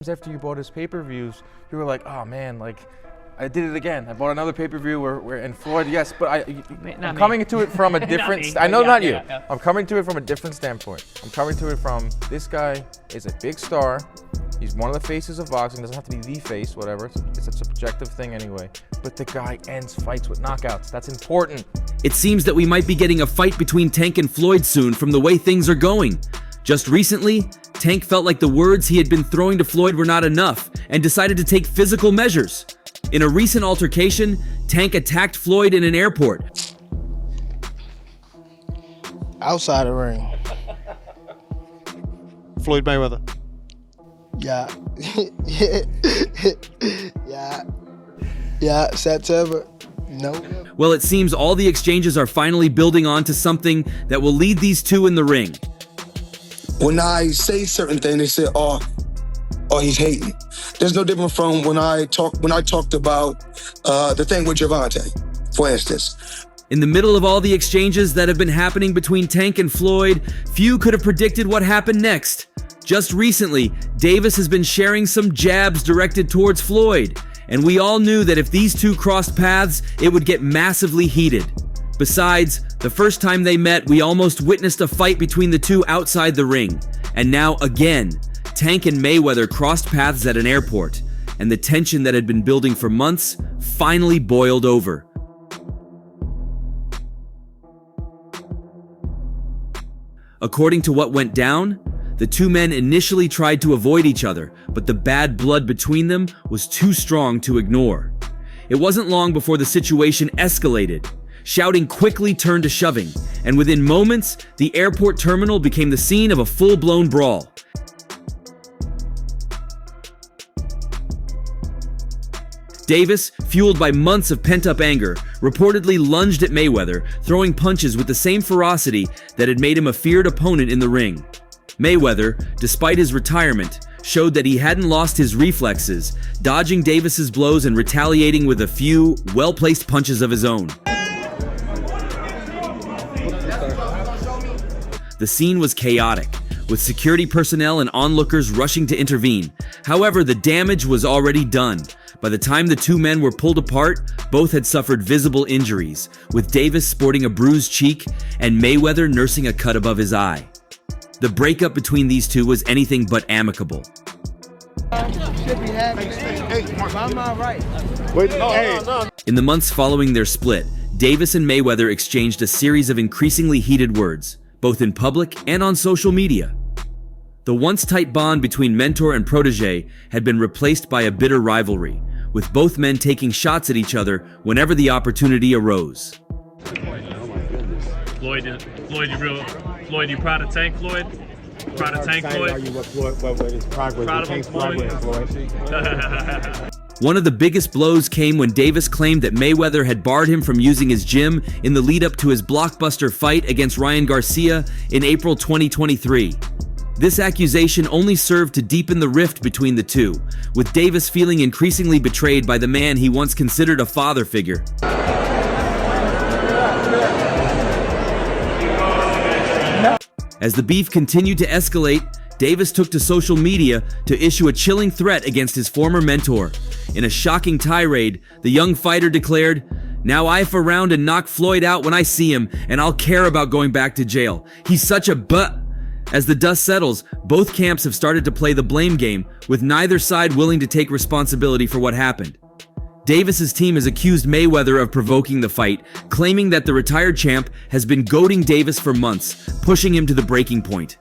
After you bought his pay-per-views, you were like, oh man, like I did it again. I bought another pay-per-view where and Floyd, yes, but I'm coming to it from a different. I know, not you. I'm coming to it from a different standpoint. I'm coming to it from this guy is a big star. He's one of the faces of boxing. Doesn't have to be the face, whatever. It's a subjective thing anyway. But the guy ends fights with knockouts. That's important. It seems that we might be getting a fight between Tank and Floyd soon from the way things are going. Just recently, Tank felt like the words he had been throwing to Floyd were not enough and decided to take physical measures. In a recent altercation, Tank attacked Floyd in an airport. Outside the ring. Floyd Mayweather. Yeah. Yeah, September. No. Well, it seems all the exchanges are finally building on to something that will lead these two in the ring. When I say certain things, they say, oh, he's hating. There's no different from when I talked about the thing with Gervonta, for instance. In the middle of all the exchanges that have been happening between Tank and Floyd, few could have predicted what happened next. Just recently, Davis has been sharing some jabs directed towards Floyd, and we all knew that if these two crossed paths, it would get massively heated. Besides, the first time they met, we almost witnessed a fight between the two outside the ring. And now again, Tank and Mayweather crossed paths at an airport, and the tension that had been building for months finally boiled over. According to what went down, the two men initially tried to avoid each other, but the bad blood between them was too strong to ignore. It wasn't long before the situation escalated. Shouting quickly turned to shoving, and within moments, the airport terminal became the scene of a full-blown brawl. Davis, fueled by months of pent-up anger, reportedly lunged at Mayweather, throwing punches with the same ferocity that had made him a feared opponent in the ring. Mayweather, despite his retirement, showed that he hadn't lost his reflexes, dodging Davis's blows and retaliating with a few well-placed punches of his own. The scene was chaotic, with security personnel and onlookers rushing to intervene. However, the damage was already done. By the time the two men were pulled apart, both had suffered visible injuries, with Davis sporting a bruised cheek and Mayweather nursing a cut above his eye. The breakup between these two was anything but amicable. In the months following their split, Davis and Mayweather exchanged a series of increasingly heated words, both in public and on social media. The once tight bond between mentor and protege had been replaced by a bitter rivalry, with both men taking shots at each other whenever the opportunity arose. Floyd, you proud of Tank, Floyd? Proud of Tank, Floyd? Proud of Floyd? One of the biggest blows came when Davis claimed that Mayweather had barred him from using his gym in the lead-up to his blockbuster fight against Ryan Garcia in April 2023. This accusation only served to deepen the rift between the two, with Davis feeling increasingly betrayed by the man he once considered a father figure. As the beef continued to escalate, Davis took to social media to issue a chilling threat against his former mentor. In a shocking tirade, the young fighter declared, "Now I F around and knock Floyd out when I see him, and I'll care about going back to jail. He's such a butt." As the dust settles, both camps have started to play the blame game, with neither side willing to take responsibility for what happened. Davis's team has accused Mayweather of provoking the fight, claiming that the retired champ has been goading Davis for months, pushing him to the breaking point.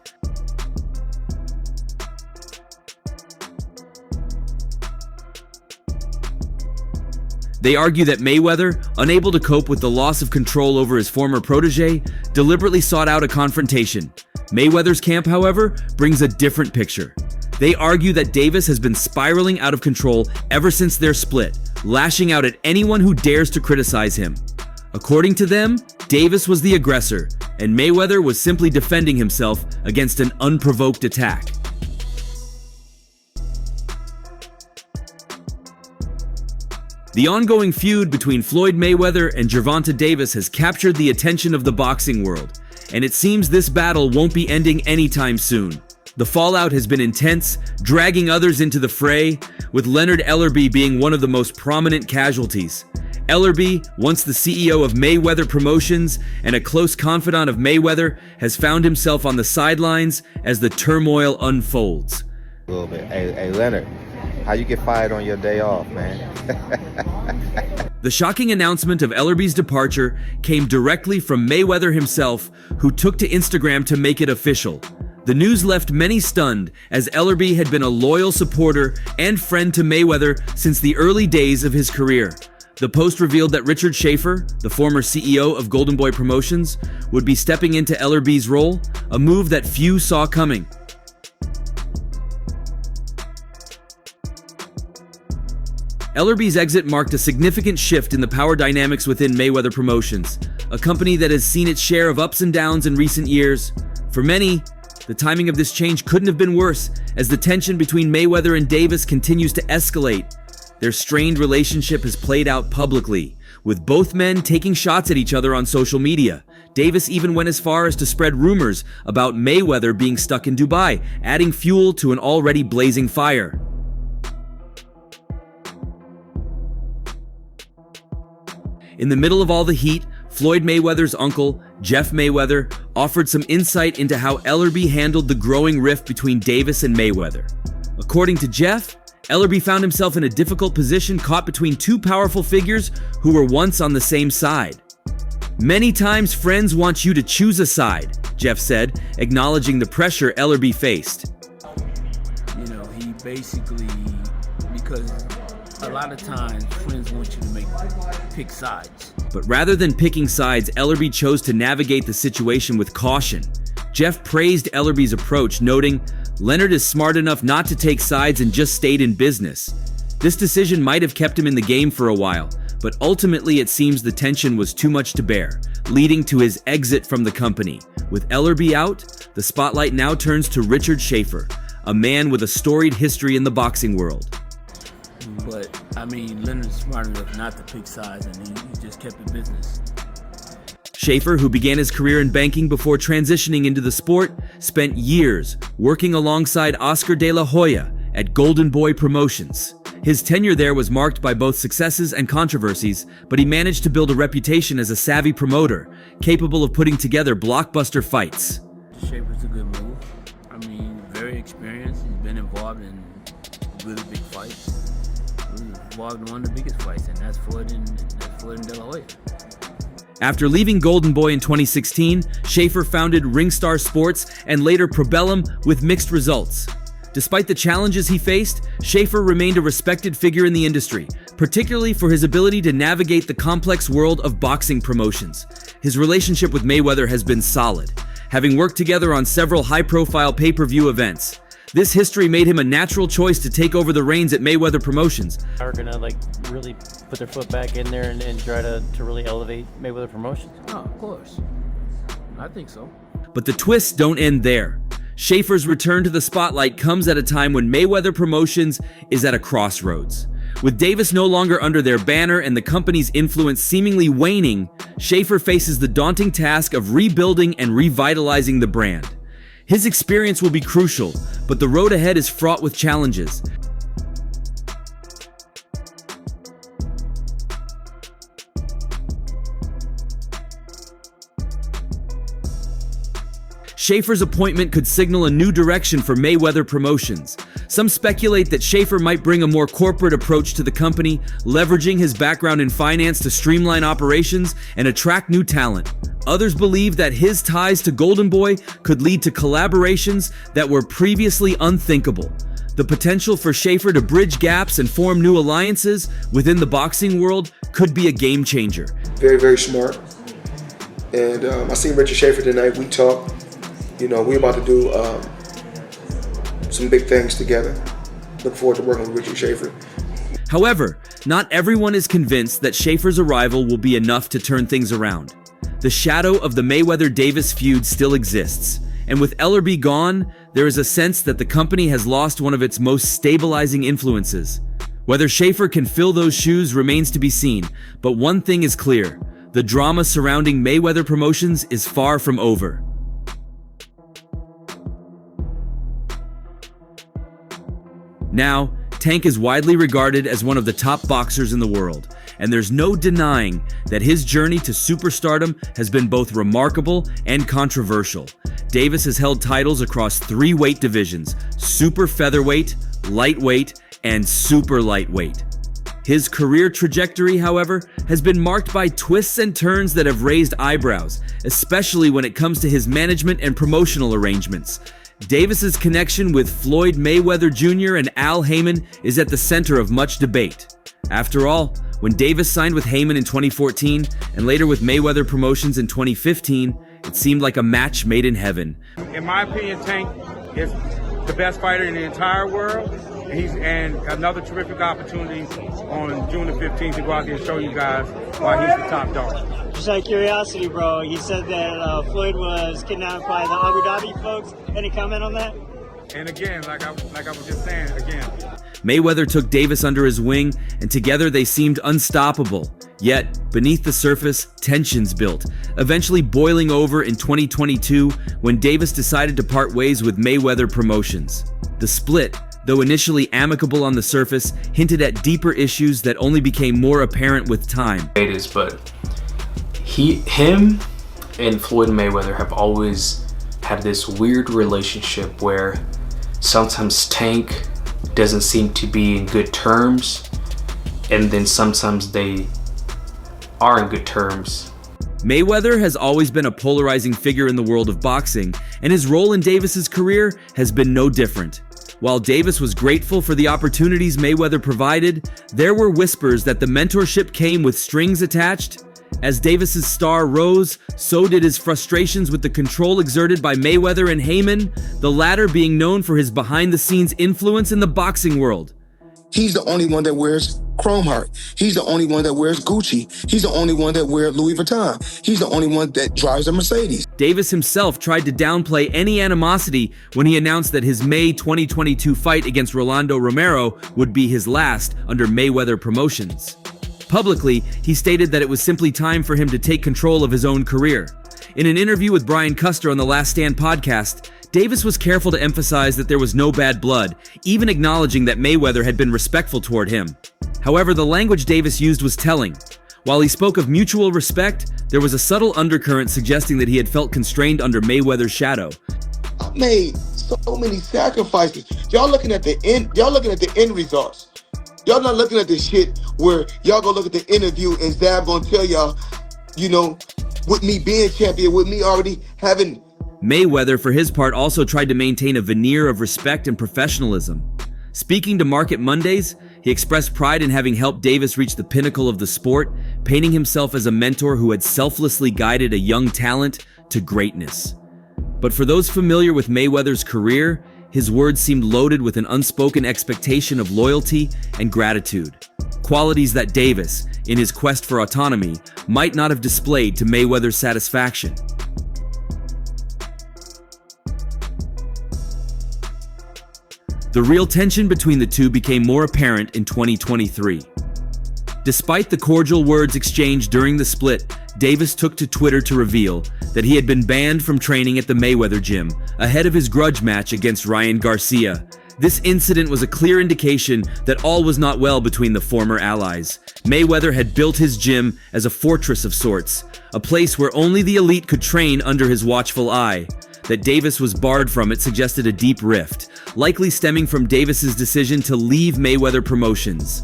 They argue that Mayweather, unable to cope with the loss of control over his former protege, deliberately sought out a confrontation. Mayweather's camp, however, brings a different picture. They argue that Davis has been spiraling out of control ever since their split, lashing out at anyone who dares to criticize him. According to them, Davis was the aggressor, and Mayweather was simply defending himself against an unprovoked attack. The ongoing feud between Floyd Mayweather and Gervonta Davis has captured the attention of the boxing world, and it seems this battle won't be ending anytime soon. The fallout has been intense, dragging others into the fray, with Leonard Ellerbe being one of the most prominent casualties. Ellerbe, once the CEO of Mayweather Promotions and a close confidant of Mayweather, has found himself on the sidelines as the turmoil unfolds. A little bit. Hey, Leonard, how you get fired on your day off, man? The shocking announcement of Ellerbe's departure came directly from Mayweather himself, who took to Instagram to make it official. The news left many stunned, as Ellerbe had been a loyal supporter and friend to Mayweather since the early days of his career. The post revealed that Richard Schaefer, the former CEO of Golden Boy Promotions, would be stepping into Ellerbe's role, a move that few saw coming. Ellerbe's exit marked a significant shift in the power dynamics within Mayweather Promotions, a company that has seen its share of ups and downs in recent years. For many, the timing of this change couldn't have been worse, as the tension between Mayweather and Davis continues to escalate. Their strained relationship has played out publicly, with both men taking shots at each other on social media. Davis even went as far as to spread rumors about Mayweather being stuck in Dubai, adding fuel to an already blazing fire. In the middle of all the heat, Floyd Mayweather's uncle, Jeff Mayweather, offered some insight into how Ellerbe handled the growing rift between Davis and Mayweather. According to Jeff, Ellerbe found himself in a difficult position, caught between two powerful figures who were once on the same side. Many times friends want you to choose a side, Jeff said, acknowledging the pressure Ellerbe faced. You know, he basically, because a lot of times friends want you to pick sides. But rather than picking sides, Ellerbe chose to navigate the situation with caution. Jeff praised Ellerbe's approach, noting, "Leonard is smart enough not to take sides and just stayed in business." This decision might have kept him in the game for a while, but ultimately it seems the tension was too much to bear, leading to his exit from the company. With Ellerbe out, the spotlight now turns to Richard Schaefer, a man with a storied history in the boxing world. But, I mean, Leonard's smart enough not to pick sides, and he just kept in business. Schaefer, who began his career in banking before transitioning into the sport, spent years working alongside Oscar de la Hoya at Golden Boy Promotions. His tenure there was marked by both successes and controversies, but he managed to build a reputation as a savvy promoter, capable of putting together blockbuster fights. Schaefer's a good move. I mean, very experienced. He's been involved in really big fights. He was involved in one of the biggest fights, and that's Floyd and de la Hoya. After leaving Golden Boy in 2016, Schaefer founded Ringstar Sports and later Probellum with mixed results. Despite the challenges he faced, Schaefer remained a respected figure in the industry, particularly for his ability to navigate the complex world of boxing promotions. His relationship with Mayweather has been solid, having worked together on several high-profile pay-per-view events. This history made him a natural choice to take over the reins at Mayweather Promotions. Are gonna really put their foot back in there and try to really elevate Mayweather Promotions? Oh, of course. I think so. But the twists don't end there. Schaefer's return to the spotlight comes at a time when Mayweather Promotions is at a crossroads. With Davis no longer under their banner and the company's influence seemingly waning, Schaefer faces the daunting task of rebuilding and revitalizing the brand. His experience will be crucial, but the road ahead is fraught with challenges. Schaefer's appointment could signal a new direction for Mayweather Promotions. Some speculate that Schaefer might bring a more corporate approach to the company, leveraging his background in finance to streamline operations and attract new talent. Others believe that his ties to Golden Boy could lead to collaborations that were previously unthinkable. The potential for Schaefer to bridge gaps and form new alliances within the boxing world could be a game changer. Very, very smart. And I seen Richard Schaefer tonight. We talked. You know, we're about to do some big things together. Look forward to working with Richard Schaefer. However, not everyone is convinced that Schaefer's arrival will be enough to turn things around. The shadow of the Mayweather-Davis feud still exists, and with Ellerbe gone, there is a sense that the company has lost one of its most stabilizing influences. Whether Schaefer can fill those shoes remains to be seen, but one thing is clear: the drama surrounding Mayweather Promotions is far from over. Now, Tank is widely regarded as one of the top boxers in the world, and there's no denying that his journey to superstardom has been both remarkable and controversial. Davis has held titles across 3 weight divisions: super featherweight, lightweight, and super lightweight. His career trajectory, however, has been marked by twists and turns that have raised eyebrows, especially when it comes to his management and promotional arrangements. Davis's connection with Floyd Mayweather Jr. and Al Haymon is at the center of much debate. After all, when Davis signed with Haymon in 2014 and later with Mayweather Promotions in 2015, it seemed like a match made in heaven. In my opinion, Tank is the best fighter in the entire world. And another terrific opportunity on June the 15th to go out there and show you guys why he's the top dog. Just out of curiosity, bro, you said that Floyd was kidnapped by the Abu Dhabi folks. Any comment on that? And again, like I was just saying, Mayweather took Davis under his wing, and together they seemed unstoppable. Yet, beneath the surface, tensions built, eventually boiling over in 2022 when Davis decided to part ways with Mayweather Promotions. The split, though initially amicable on the surface, hinted at deeper issues that only became more apparent with time. It is, but him and Floyd Mayweather have always had this weird relationship where sometimes Tank doesn't seem to be in good terms, and then sometimes they are in good terms. Mayweather has always been a polarizing figure in the world of boxing, and his role in Davis's career has been no different. While Davis was grateful for the opportunities Mayweather provided, there were whispers that the mentorship came with strings attached. As Davis's star rose, so did his frustrations with the control exerted by Mayweather and Haymon, the latter being known for his behind-the-scenes influence in the boxing world. He's the only one that wears Chrome Heart. He's the only one that wears Gucci. He's the only one that wears Louis Vuitton. He's the only one that drives a Mercedes. Davis himself tried to downplay any animosity when he announced that his May 2022 fight against Rolando Romero would be his last under Mayweather Promotions. Publicly, he stated that it was simply time for him to take control of his own career. In an interview with Brian Custer on the Last Stand podcast, Davis was careful to emphasize that there was no bad blood, even acknowledging that Mayweather had been respectful toward him. However, the language Davis used was telling. While he spoke of mutual respect, there was a subtle undercurrent suggesting that he had felt constrained under Mayweather's shadow. I made so many sacrifices. Y'all looking at the end results. Y'all not looking at the shit where y'all go look at the interview and Zab gonna tell y'all, with me being champion, with me already having... Mayweather, for his part, also tried to maintain a veneer of respect and professionalism. Speaking to Market Mondays, he expressed pride in having helped Davis reach the pinnacle of the sport, painting himself as a mentor who had selflessly guided a young talent to greatness. But for those familiar with Mayweather's career, his words seemed loaded with an unspoken expectation of loyalty and gratitude, qualities that Davis, in his quest for autonomy, might not have displayed to Mayweather's satisfaction. The real tension between the two became more apparent in 2023. Despite the cordial words exchanged during the split, Davis took to Twitter to reveal that he had been banned from training at the Mayweather gym ahead of his grudge match against Ryan Garcia. This incident was a clear indication that all was not well between the former allies. Mayweather had built his gym as a fortress of sorts, a place where only the elite could train under his watchful eye. That Davis was barred from it suggested a deep rift, likely stemming from Davis's decision to leave Mayweather Promotions.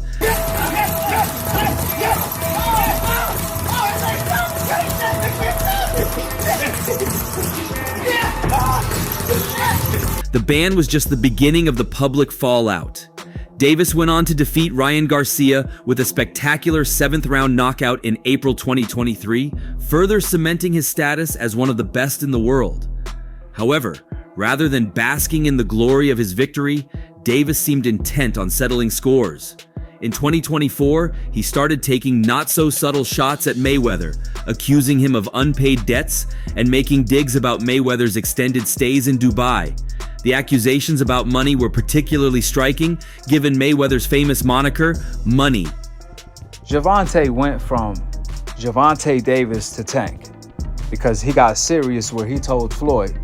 The ban was just the beginning of the public fallout. Davis went on to defeat Ryan Garcia with a spectacular 7th-round knockout in April 2023, further cementing his status as one of the best in the world. However, rather than basking in the glory of his victory, Davis seemed intent on settling scores. In 2024, he started taking not-so-subtle shots at Mayweather, accusing him of unpaid debts and making digs about Mayweather's extended stays in Dubai. The accusations about money were particularly striking, given Mayweather's famous moniker, Money. Gervonta went from Gervonta Davis to Tank because he got serious where he told Floyd,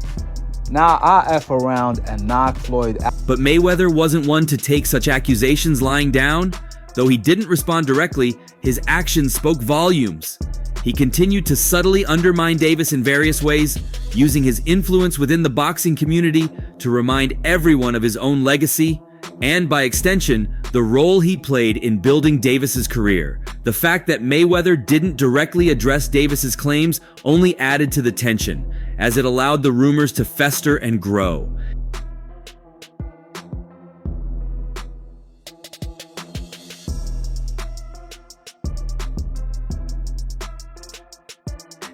"Now I F around and knock Floyd out." But Mayweather wasn't one to take such accusations lying down. Though he didn't respond directly, his actions spoke volumes. He continued to subtly undermine Davis in various ways, using his influence within the boxing community to remind everyone of his own legacy, and by extension, the role he played in building Davis's career. The fact that Mayweather didn't directly address Davis's claims only added to the tension, as it allowed the rumors to fester and grow.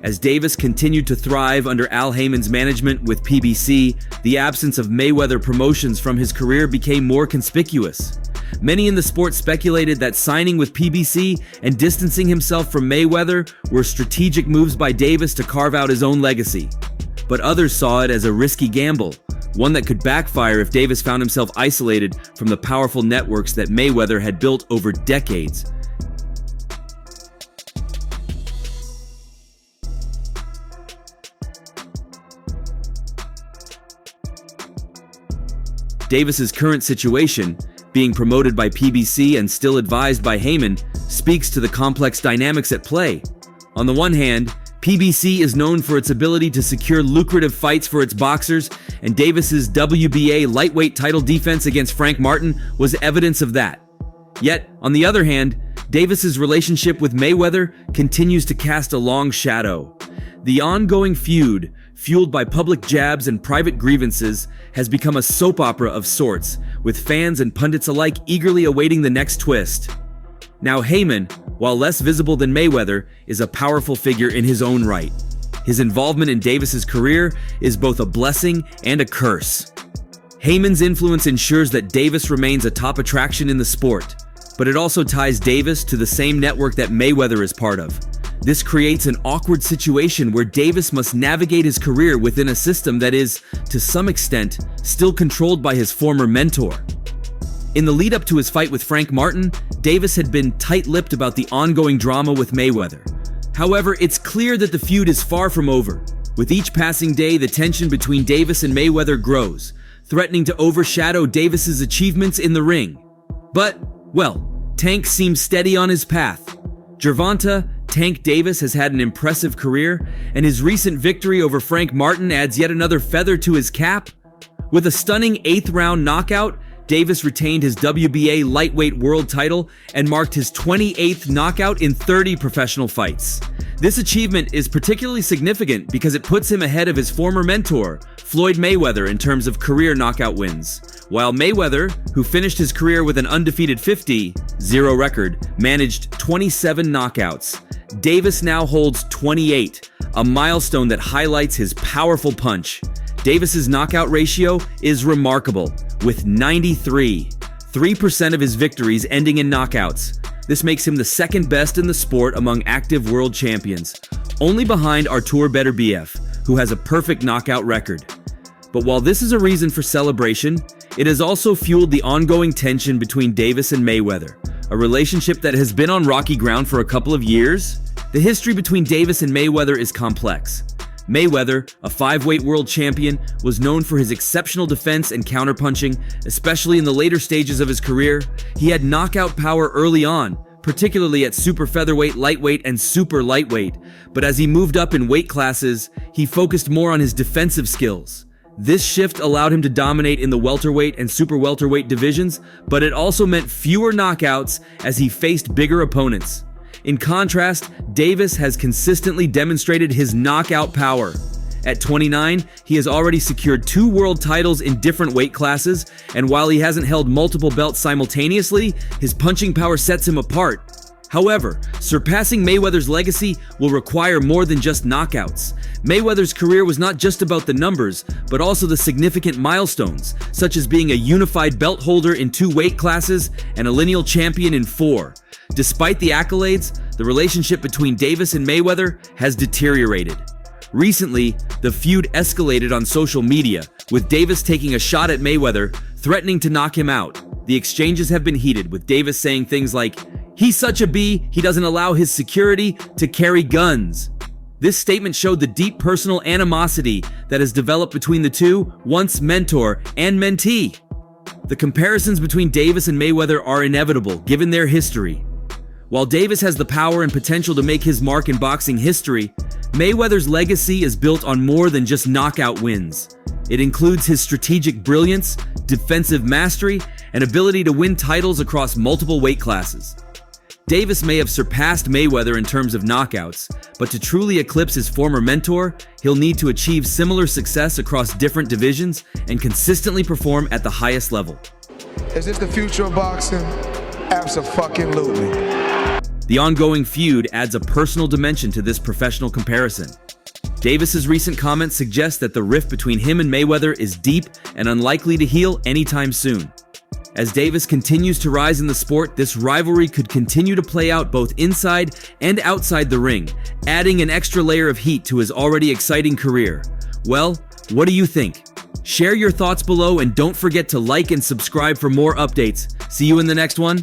As Davis continued to thrive under Al Haymon's management with PBC, the absence of Mayweather promotions from his career became more conspicuous. Many in the sport speculated that signing with PBC and distancing himself from Mayweather were strategic moves by Davis to carve out his own legacy. But others saw it as a risky gamble, one that could backfire if Davis found himself isolated from the powerful networks that Mayweather had built over decades. Davis's current situation, being promoted by PBC and still advised by Haymon, speaks to the complex dynamics at play. On the one hand, PBC is known for its ability to secure lucrative fights for its boxers, and Davis's WBA lightweight title defense against Frank Martin was evidence of that. Yet, on the other hand, Davis's relationship with Mayweather continues to cast a long shadow. The ongoing feud, fueled by public jabs and private grievances, has become a soap opera of sorts, with fans and pundits alike eagerly awaiting the next twist. Now Haymon, while less visible than Mayweather, is a powerful figure in his own right. His involvement in Davis's career is both a blessing and a curse. Haymon's influence ensures that Davis remains a top attraction in the sport, but it also ties Davis to the same network that Mayweather is part of. This creates an awkward situation where Davis must navigate his career within a system that is, to some extent, still controlled by his former mentor. In the lead-up to his fight with Frank Martin, Davis had been tight-lipped about the ongoing drama with Mayweather. However, it's clear that the feud is far from over. With each passing day, the tension between Davis and Mayweather grows, threatening to overshadow Davis's achievements in the ring. But, well, Tank seems steady on his path. Gervonta, Tank Davis has had an impressive career, and his recent victory over Frank Martin adds yet another feather to his cap. With a stunning 8th round knockout, Davis retained his WBA lightweight world title and marked his 28th knockout in 30 professional fights. This achievement is particularly significant because it puts him ahead of his former mentor, Floyd Mayweather, in terms of career knockout wins. While Mayweather, who finished his career with an undefeated 50-0 record, managed 27 knockouts, Davis now holds 28, a milestone that highlights his powerful punch. Davis's knockout ratio is remarkable, with 93, 3% of his victories ending in knockouts. This makes him the second best in the sport among active world champions, only behind Artur Beterbiev, who has a perfect knockout record. But while this is a reason for celebration, it has also fueled the ongoing tension between Davis and Mayweather, a relationship that has been on rocky ground for a couple of years. The history between Davis and Mayweather is complex. Mayweather, a 5-weight world champion, was known for his exceptional defense and counterpunching, especially in the later stages of his career. He had knockout power early on, particularly at super featherweight, lightweight, and super lightweight. But as he moved up in weight classes, he focused more on his defensive skills. This shift allowed him to dominate in the welterweight and super welterweight divisions, but it also meant fewer knockouts as he faced bigger opponents. In contrast, Davis has consistently demonstrated his knockout power. At 29, he has already secured 2 world titles in different weight classes, and while he hasn't held multiple belts simultaneously, his punching power sets him apart. However, surpassing Mayweather's legacy will require more than just knockouts. Mayweather's career was not just about the numbers, but also the significant milestones, such as being a unified belt holder in 2 weight classes and a lineal champion in 4. Despite the accolades, the relationship between Davis and Mayweather has deteriorated. Recently, the feud escalated on social media, with Davis taking a shot at Mayweather, threatening to knock him out. The exchanges have been heated, with Davis saying things like, "He's such a B, he doesn't allow his security to carry guns." This statement showed the deep personal animosity that has developed between the two, once mentor and mentee. The comparisons between Davis and Mayweather are inevitable, given their history. While Davis has the power and potential to make his mark in boxing history, Mayweather's legacy is built on more than just knockout wins. It includes his strategic brilliance, defensive mastery, and ability to win titles across multiple weight classes. Davis may have surpassed Mayweather in terms of knockouts, but to truly eclipse his former mentor, he'll need to achieve similar success across different divisions and consistently perform at the highest level. Is this the future of boxing? Abso-fucking-lutely. The ongoing feud adds a personal dimension to this professional comparison. Davis's recent comments suggest that the rift between him and Mayweather is deep and unlikely to heal anytime soon. As Davis continues to rise in the sport, this rivalry could continue to play out both inside and outside the ring, adding an extra layer of heat to his already exciting career. Well, what do you think? Share your thoughts below and don't forget to like and subscribe for more updates. See you in the next one.